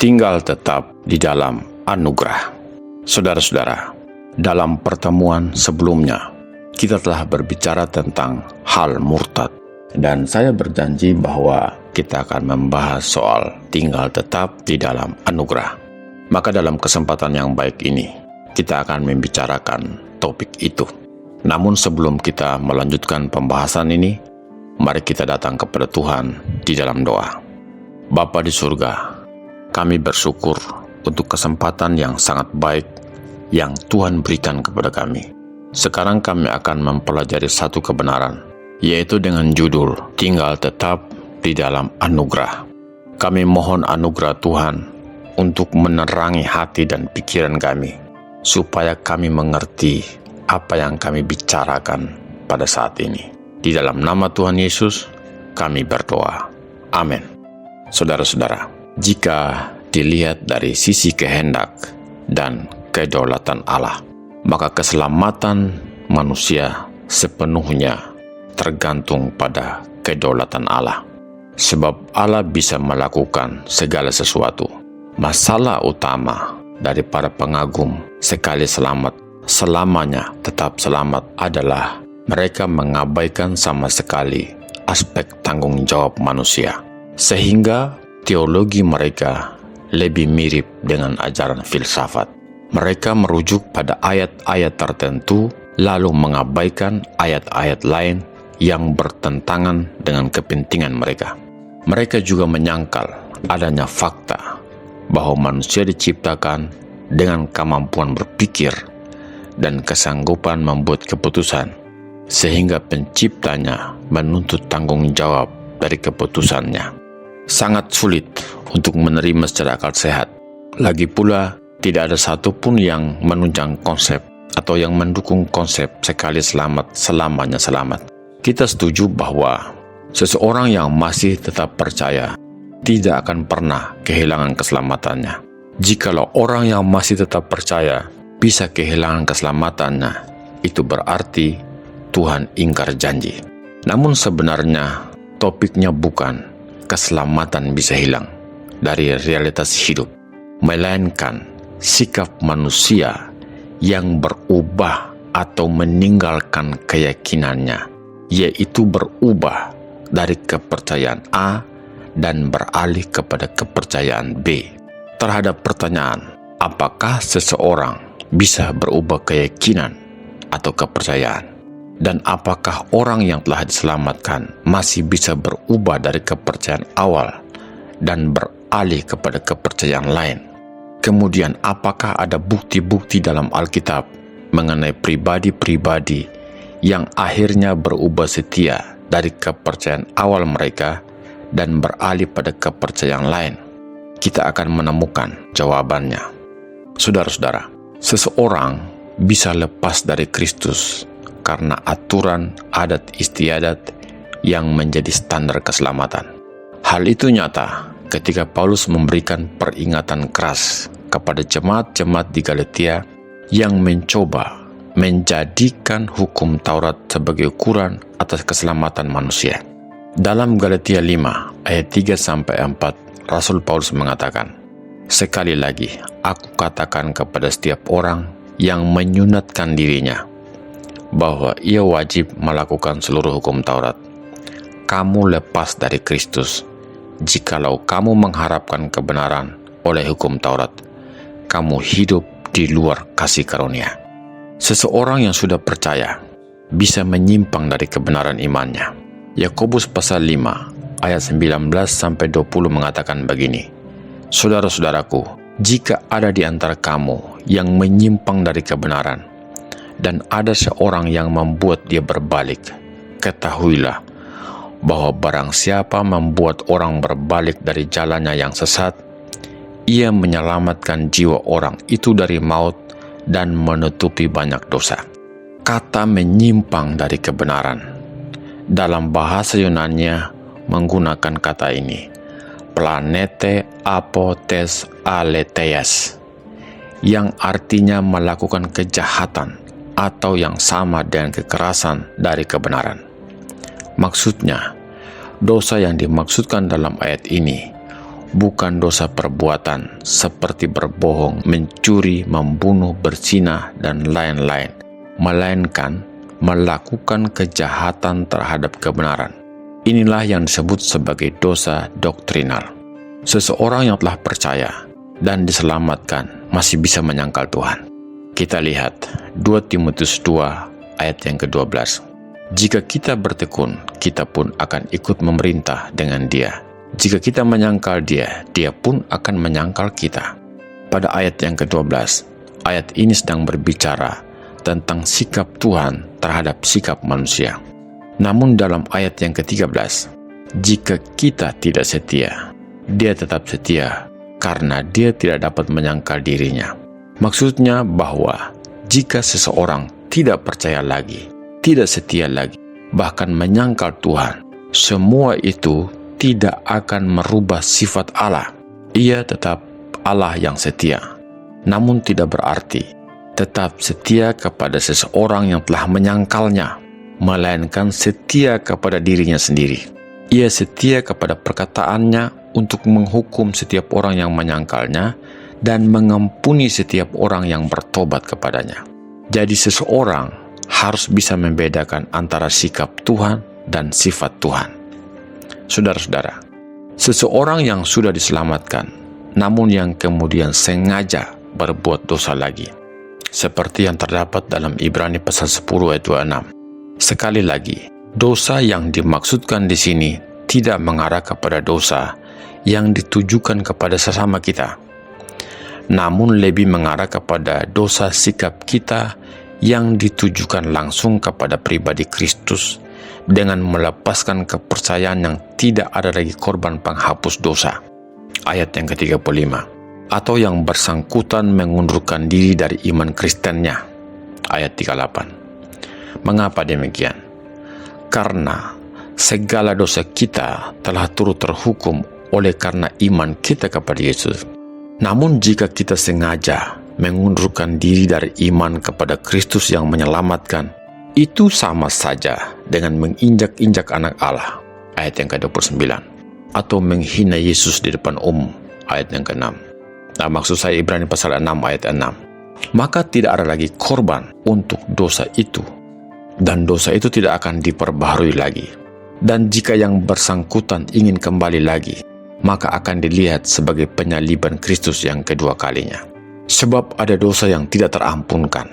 tinggal tetap di dalam anugerah. Saudara-saudara, dalam pertemuan sebelumnya, kita telah berbicara tentang hal murtad. Dan saya berjanji bahwa kita akan membahas soal tinggal tetap di dalam anugerah. Maka dalam kesempatan yang baik ini, kita akan membicarakan topik itu. Namun sebelum kita melanjutkan pembahasan ini, mari kita datang kepada Tuhan di dalam doa. Bapa di surga, kami bersyukur untuk kesempatan yang sangat baik yang Tuhan berikan kepada kami. Sekarang kami akan mempelajari satu kebenaran, yaitu dengan judul tinggal tetap di dalam anugerah. Kami mohon anugerah Tuhan untuk menerangi hati dan pikiran kami, supaya kami mengerti apa yang kami bicarakan pada saat ini. Di dalam nama Tuhan Yesus, kami berdoa. Amin. Saudara-saudara, jika dilihat dari sisi kehendak dan kedaulatan Allah, maka keselamatan manusia sepenuhnya tergantung pada kedaulatan Allah. Sebab Allah bisa melakukan segala sesuatu. Masalah utama dari para pengagum sekali selamat, selamanya tetap selamat adalah mereka mengabaikan sama sekali aspek tanggung jawab manusia. Sehingga teologi mereka lebih mirip dengan ajaran filsafat. Mereka merujuk pada ayat-ayat tertentu lalu mengabaikan ayat-ayat lain yang bertentangan dengan kepentingan mereka. Mereka juga menyangkal adanya fakta bahwa manusia diciptakan dengan kemampuan berpikir dan kesanggupan membuat keputusan, sehingga penciptanya menuntut tanggung jawab dari keputusannya. Sangat sulit untuk menerima secara akal sehat. Lagi pula, tidak ada satupun yang menunjang konsep atau yang mendukung konsep sekali selamat, selamanya selamat. Kita setuju bahwa seseorang yang masih tetap percaya tidak akan pernah kehilangan keselamatannya. Jikalau orang yang masih tetap percaya bisa kehilangan keselamatannya, itu berarti Tuhan ingkar janji. Namun sebenarnya topiknya bukan keselamatan bisa hilang dari realitas hidup, melainkan sikap manusia yang berubah atau meninggalkan keyakinannya, yaitu berubah dari kepercayaan A dan beralih kepada kepercayaan B. Terhadap pertanyaan, apakah seseorang bisa berubah keyakinan atau kepercayaan? Dan apakah orang yang telah diselamatkan masih bisa berubah dari kepercayaan awal dan beralih kepada kepercayaan lain? Kemudian apakah ada bukti-bukti dalam Alkitab mengenai pribadi-pribadi yang akhirnya berubah setia dari kepercayaan awal mereka dan beralih pada kepercayaan lain? Kita akan menemukan jawabannya. Saudara-saudara, seseorang bisa lepas dari Kristus karena aturan adat istiadat yang menjadi standar keselamatan. Hal itu nyata ketika Paulus memberikan peringatan keras kepada jemaat-jemaat di Galatia yang mencoba menjadikan hukum Taurat sebagai ukuran atas keselamatan manusia. Dalam Galatia 5 ayat 3-4, Rasul Paulus mengatakan, "Sekali lagi, aku katakan kepada setiap orang yang menyunatkan dirinya, bahwa ia wajib melakukan seluruh hukum Taurat. Kamu lepas dari Kristus. Jikalau kamu mengharapkan kebenaran oleh hukum Taurat, kamu hidup di luar kasih karunia." Seseorang yang sudah percaya bisa menyimpang dari kebenaran imannya. Yakobus pasal 5 ayat 19-20 mengatakan begini, "Saudara-saudaraku, jika ada di antara kamu yang menyimpang dari kebenaran, dan ada seorang yang membuat dia berbalik, ketahuilah bahwa barang siapa membuat orang berbalik dari jalannya yang sesat, ia menyelamatkan jiwa orang itu dari maut dan menutupi banyak dosa." Kata menyimpang dari kebenaran dalam bahasa Yunani menggunakan kata ini, planete apotes aletheas, yang artinya melakukan kejahatan atau yang sama dengan kekerasan dari kebenaran. Maksudnya, dosa yang dimaksudkan dalam ayat ini bukan dosa perbuatan seperti berbohong, mencuri, membunuh, berzina, dan lain-lain, melainkan melakukan kejahatan terhadap kebenaran. Inilah yang disebut sebagai dosa doktrinal. Seseorang yang telah percaya dan diselamatkan masih bisa menyangkal Tuhan. Kita lihat 2 Timotius 2 ayat yang ke-12. Jika kita bertekun, kita pun akan ikut memerintah dengan Dia. Jika kita menyangkal Dia, Dia pun akan menyangkal kita. Pada ayat yang ke-12, ayat ini sedang berbicara tentang sikap Tuhan terhadap sikap manusia. Namun dalam ayat yang ke-13, jika kita tidak setia, Dia tetap setia karena Dia tidak dapat menyangkal dirinya. Maksudnya bahwa jika seseorang tidak percaya lagi, tidak setia lagi, bahkan menyangkal Tuhan, semua itu tidak akan merubah sifat Allah. Ia tetap Allah yang setia, namun tidak berarti tetap setia kepada seseorang yang telah menyangkalnya, melainkan setia kepada dirinya sendiri. Ia setia kepada perkataannya untuk menghukum setiap orang yang menyangkalnya dan mengampuni setiap orang yang bertobat kepadanya. Jadi seseorang harus bisa membedakan antara sikap Tuhan dan sifat Tuhan. Saudara-saudara, seseorang yang sudah diselamatkan, namun yang kemudian sengaja berbuat dosa lagi, seperti yang terdapat dalam Ibrani pasal 10 ayat 26. Sekali lagi, dosa yang dimaksudkan di sini tidak mengarah kepada dosa yang ditujukan kepada sesama kita, namun lebih mengarah kepada dosa sikap kita yang ditujukan langsung kepada pribadi Kristus dengan melepaskan kepercayaan yang tidak ada lagi korban penghapus dosa. Ayat yang ke-35, atau yang bersangkutan mengundurkan diri dari iman Kristennya. Ayat 38. Mengapa demikian? Karena segala dosa kita telah turut terhukum oleh karena iman kita kepada Yesus. Namun jika kita sengaja mengundurkan diri dari iman kepada Kristus yang menyelamatkan, itu sama saja dengan menginjak-injak anak Allah. Ayat yang ke-29. Atau menghina Yesus di depan umum. Ayat yang ke-6. Nah, maksud saya Ibrani pasal 6 ayat 6. Maka tidak ada lagi korban untuk dosa itu, dan dosa itu tidak akan diperbaharui lagi. Dan jika yang bersangkutan ingin kembali lagi, maka akan dilihat sebagai penyaliban Kristus yang kedua kalinya. Sebab ada dosa yang tidak terampunkan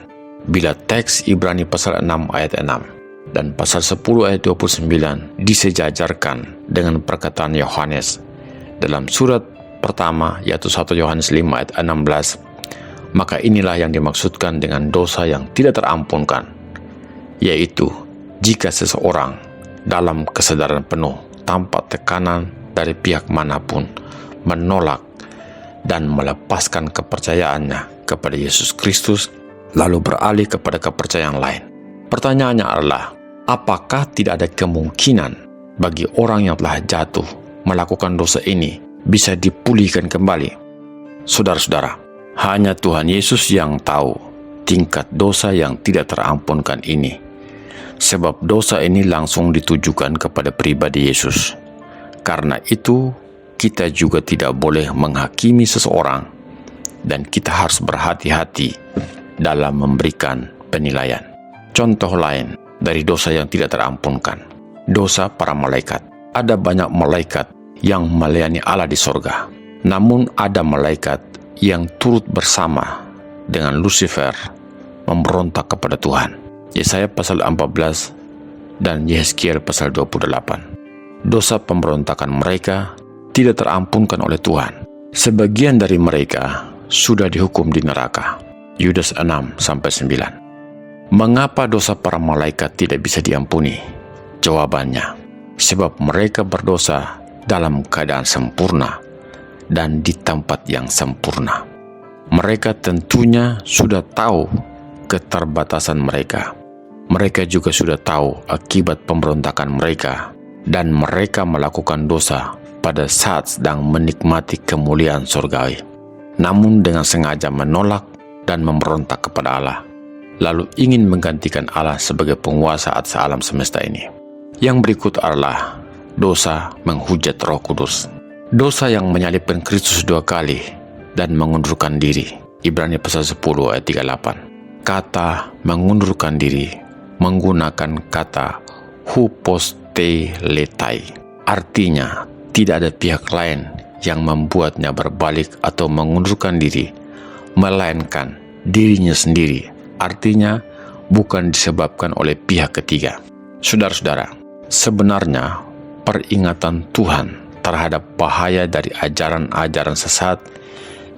bila teks Ibrani pasal 6 ayat 6 dan pasal 10 ayat 29 disejajarkan dengan perkataan Yohanes dalam surat pertama, yaitu 1 Yohanes 5 ayat 16. Maka inilah yang dimaksudkan dengan dosa yang tidak terampunkan, yaitu jika seseorang dalam kesadaran penuh tanpa tekanan dari pihak manapun menolak dan melepaskan kepercayaannya kepada Yesus Kristus, lalu beralih kepada kepercayaan lain. Pertanyaannya adalah, apakah tidak ada kemungkinan bagi orang yang telah jatuh melakukan dosa ini bisa dipulihkan kembali? Saudara-saudara, hanya Tuhan Yesus yang tahu tingkat dosa yang tidak terampunkan ini. Sebab dosa ini langsung ditujukan kepada pribadi Yesus. Karena itu, kita juga tidak boleh menghakimi seseorang, dan kita harus berhati-hati dalam memberikan penilaian. Contoh lain dari dosa yang tidak terampunkan, dosa para malaikat. Ada banyak malaikat yang melayani Allah di sorga, namun ada malaikat yang turut bersama dengan Lucifer memberontak kepada Tuhan. Yesaya pasal 14 dan Yehezkiel pasal 28. Dosa pemberontakan mereka tidak terampunkan oleh Tuhan. Sebagian dari mereka sudah dihukum di neraka. Yudas 6-9. Mengapa dosa para malaikat tidak bisa diampuni? Jawabannya, sebab mereka berdosa dalam keadaan sempurna dan di tempat yang sempurna. Mereka tentunya sudah tahu keterbatasan mereka. Mereka juga sudah tahu akibat pemberontakan mereka, dan mereka melakukan dosa pada saat sedang menikmati kemuliaan surgawi, namun dengan sengaja menolak dan memberontak kepada Allah, lalu ingin menggantikan Allah sebagai penguasa atas alam semesta ini. Yang berikut adalah dosa menghujat Roh Kudus. Dosa yang menyalibkan Kristus 2 kali dan mengundurkan diri. Ibrani pasal 10 ayat 38. Kata mengundurkan diri menggunakan kata huposteletai. Artinya, tidak ada pihak lain yang membuatnya berbalik atau mengundurkan diri, melainkan dirinya sendiri. Artinya, bukan disebabkan oleh pihak ketiga. Saudara-saudara, sebenarnya peringatan Tuhan terhadap bahaya dari ajaran-ajaran sesat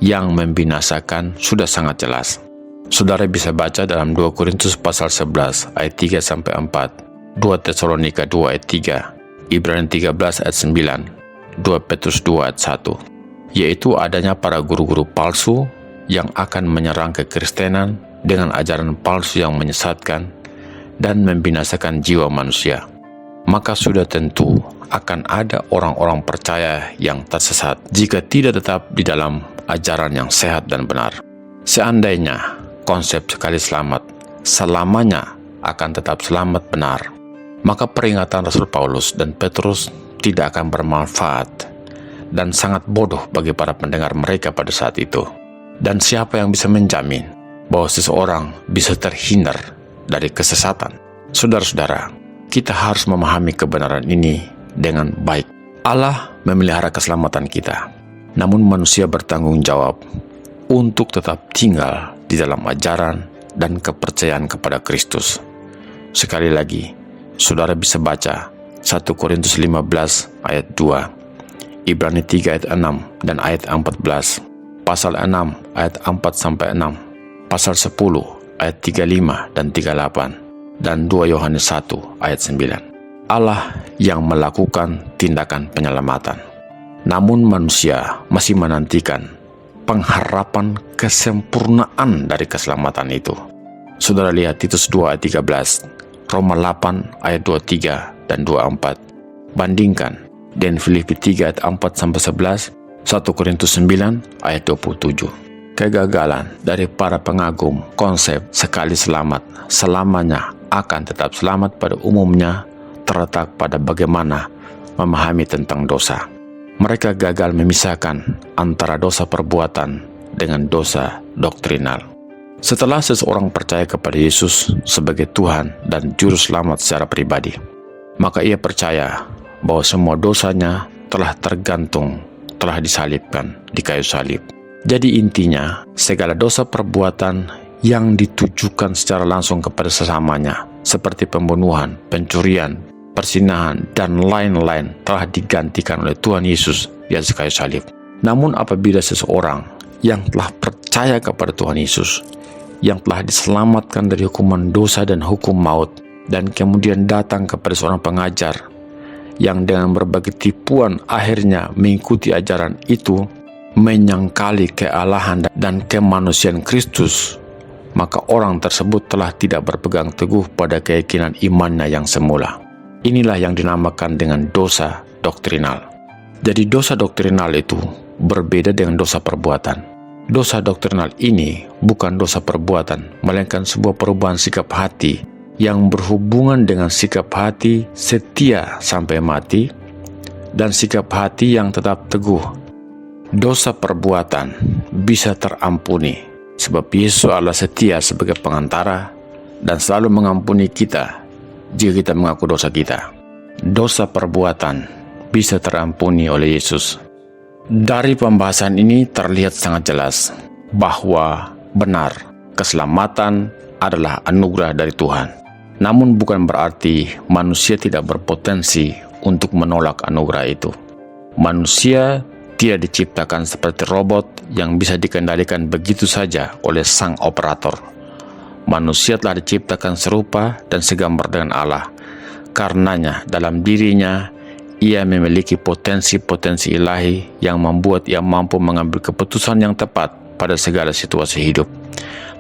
yang membinasakan sudah sangat jelas. Saudara bisa baca dalam 2 Korintus pasal 11 ayat 3-4, 2 Tesalonika 2 ayat 3, Ibrani 13 ayat 9, 2 Petrus 2 ayat 1, yaitu adanya para guru-guru palsu yang akan menyerang kekristenan dengan ajaran palsu yang menyesatkan dan membinasakan jiwa manusia. Maka sudah tentu akan ada orang-orang percaya yang tersesat jika tidak tetap di dalam ajaran yang sehat dan benar. Seandainya konsep sekali selamat selamanya akan tetap selamat benar, maka peringatan Rasul Paulus dan Petrus tidak akan bermanfaat dan sangat bodoh bagi para pendengar mereka pada saat itu. Dan siapa yang bisa menjamin bahwa seseorang bisa terhindar dari kesesatan? Saudara-saudara, kita harus memahami kebenaran ini dengan baik. Allah memelihara keselamatan kita, namun manusia bertanggung jawab untuk tetap tinggal di dalam ajaran dan kepercayaan kepada Kristus. Sekali lagi, saudara bisa baca 1 Korintus 15 ayat 2, Ibrani 3 ayat 6 dan ayat 14, pasal 6 ayat 4-6, pasal 10 ayat 35 dan 38, dan 2 Yohanes 1 ayat 9. Allah yang melakukan tindakan penyelamatan. Namun manusia masih menantikan pengharapan kesempurnaan dari keselamatan itu. Saudara lihat Titus 2 ayat 13, Roma 8 ayat 23 dan 24. Bandingkan dengan Filipi 3 ayat 4-11, 1 Korintus 9 ayat 27. Kegagalan dari para pengagum konsep sekali selamat selamanya akan tetap selamat pada umumnya terletak pada bagaimana memahami tentang dosa. Mereka gagal memisahkan antara dosa perbuatan dengan dosa doktrinal. Setelah seseorang percaya kepada Yesus sebagai Tuhan dan Juru Selamat secara pribadi, maka ia percaya bahwa semua dosanya telah disalibkan di kayu salib. Jadi intinya, segala dosa perbuatan yang ditujukan secara langsung kepada sesamanya, seperti pembunuhan, pencurian, persinahan, dan lain-lain telah digantikan oleh Tuhan Yesus di atas kayu salib. Namun apabila seseorang yang telah percaya kepada Tuhan Yesus, yang telah diselamatkan dari hukuman dosa dan hukum maut, dan kemudian datang kepada seorang pengajar yang dengan berbagai tipuan akhirnya mengikuti ajaran itu, menyangkali kealahan dan kemanusiaan Kristus, maka orang tersebut telah tidak berpegang teguh pada keyakinan imannya yang semula. Inilah yang dinamakan dengan dosa doktrinal. Jadi dosa doktrinal itu berbeda dengan dosa perbuatan. Dosa doktrinal ini bukan dosa perbuatan, melainkan sebuah perubahan sikap hati yang berhubungan dengan sikap hati setia sampai mati dan sikap hati yang tetap teguh. Dosa perbuatan bisa terampuni sebab Yesus adalah setia sebagai pengantara dan selalu mengampuni kita jika kita mengaku dosa kita. Dosa perbuatan bisa terampuni oleh Yesus. Dari pembahasan ini terlihat sangat jelas bahwa benar keselamatan adalah anugerah dari Tuhan. Namun bukan berarti manusia tidak berpotensi untuk menolak anugerah itu. Manusia tidak diciptakan seperti robot yang bisa dikendalikan begitu saja oleh sang operator. Manusia telah diciptakan serupa dan segambar dengan Allah. Karenanya dalam dirinya ia memiliki potensi-potensi ilahi yang membuat ia mampu mengambil keputusan yang tepat pada segala situasi hidup,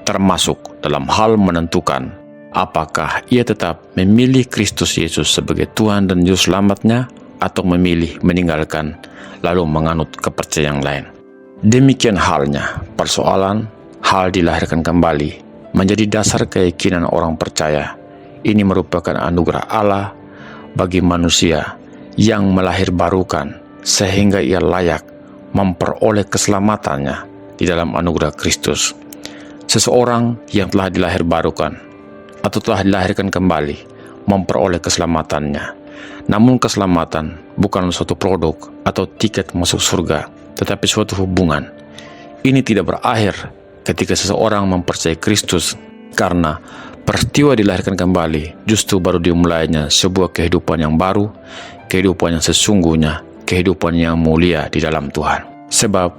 termasuk dalam hal menentukan apakah ia tetap memilih Kristus Yesus sebagai Tuhan dan Juru Selamatnya atau memilih meninggalkan lalu menganut kepercayaan lain. Demikian halnya persoalan hal dilahirkan kembali menjadi dasar keyakinan orang percaya. Ini merupakan anugerah Allah bagi manusia yang melahirbarukan sehingga ia layak memperoleh keselamatannya di dalam anugerah Kristus. Seseorang yang telah dilahirbarukan atau telah dilahirkan kembali memperoleh keselamatannya. Namun keselamatan bukan suatu produk atau tiket masuk surga, tetapi suatu hubungan. Ini tidak berakhir ketika seseorang mempercayai Kristus, karena peristiwa dilahirkan kembali justru baru dimulainya sebuah kehidupan yang baru, kehidupan yang sesungguhnya, kehidupan yang mulia di dalam Tuhan. Sebab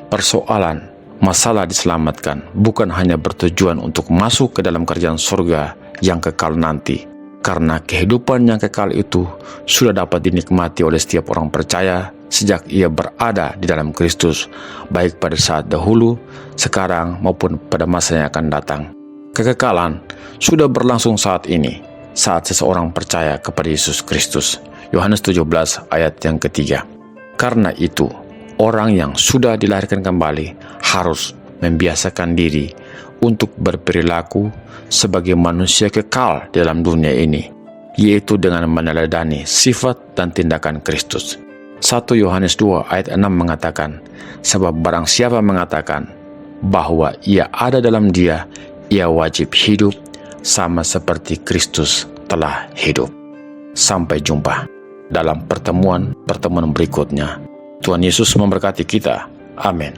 persoalan masalah diselamatkan bukan hanya bertujuan untuk masuk ke dalam kerajaan surga yang kekal nanti, karena kehidupan yang kekal itu sudah dapat dinikmati oleh setiap orang percaya sejak ia berada di dalam Kristus, baik pada saat dahulu, sekarang, maupun pada masa yang akan datang. Kekekalan sudah berlangsung saat ini, saat seseorang percaya kepada Yesus Kristus. Yohanes 17 ayat yang ketiga. Karena itu, orang yang sudah dilahirkan kembali harus membiasakan diri untuk berperilaku sebagai manusia kekal dalam dunia ini, yaitu dengan meneladani sifat dan tindakan Kristus. 1 Yohanes 2 ayat 6 mengatakan, sebab barang siapa mengatakan bahwa ia ada dalam Dia, ia wajib hidup sama seperti Kristus telah hidup. Sampai jumpa dalam pertemuan berikutnya. Tuhan Yesus memberkati kita. Amin.